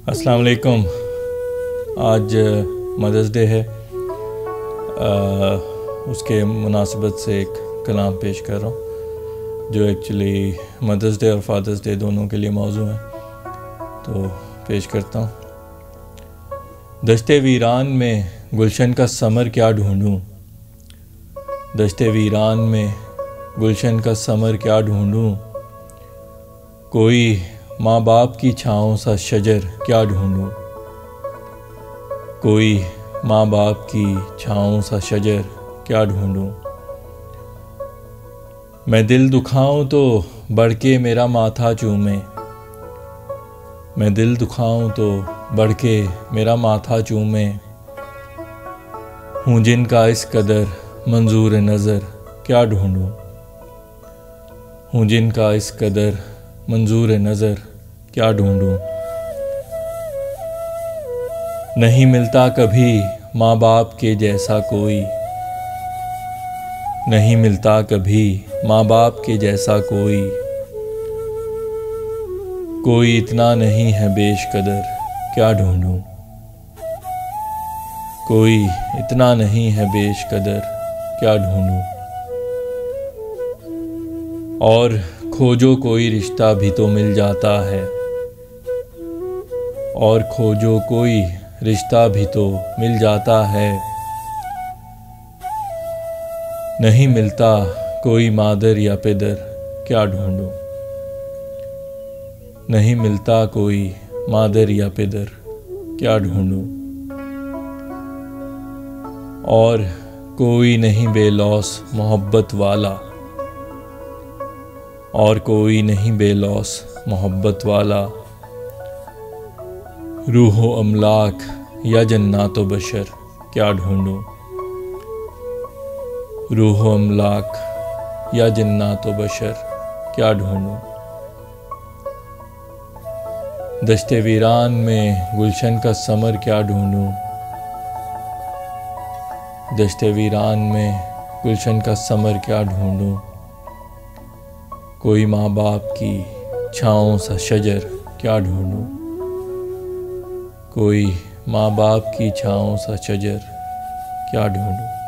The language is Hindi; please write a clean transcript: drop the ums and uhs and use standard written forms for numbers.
अस्सलाम वालेकुम। आज मदर्स डे है। उसके मुनासिबत से एक कलाम पेश कर रहा हूँ जो एक्चुअली मदर्स डे और फादर्स डे दोनों के लिए मौजू है, तो पेश करता हूँ। दश्ते वीरान में गुलशन का समर क्या ढूंढूं, दश्ते वीरान में गुलशन का समर क्या ढूंढूं, कोई माँ बाप की छाँव सा शजर क्या ढूंढूं, कोई माँ बाप की छाँव सा शजर क्या ढूंढूं। मैं दिल दुखाऊं तो बढ़ के मेरा माथा चूमे, मैं दिल दुखाऊं तो बढ़ के मेरा माथा चूमे, हूँ जिनका इस कदर मंजूर नज़र क्या ढूंढूं, हूँ जिनका इस कदर मंजूर नज़र क्या ढूंढूं। नहीं मिलता कभी माँ बाप के जैसा कोई, नहीं मिलता कभी माँ बाप के जैसा कोई इतना नहीं है बेशकदर क्या ढूंढूं, कोई इतना नहीं है बेशकदर क्या ढूंढूं। और खोजो कोई रिश्ता भी तो मिल जाता है, और खोजो कोई रिश्ता भी तो मिल जाता है, नहीं मिलता कोई मादर या पिदर क्या ढूंढूं, नहीं मिलता कोई मादर या पिदर क्या ढूंढूं। और कोई नहीं बेलौस मोहब्बत वाला, और कोई नहीं बेलौस मोहब्बत वाला, रूहो अमलाक या जन्नातो बशर क्या ढूंढूं, रूहो अमलाक या जन्नातो बशर क्या ढूंढूं। दश्ते वीरान में गुलशन का समर क्या ढूंढूं, दश्ते वीरान में गुलशन का समर क्या ढूंढूं, कोई माँ बाप की छाँव सा शजर क्या ढूंढूं, कोई माँ बाप की छाँव सा शजर क्या ढूंढूं।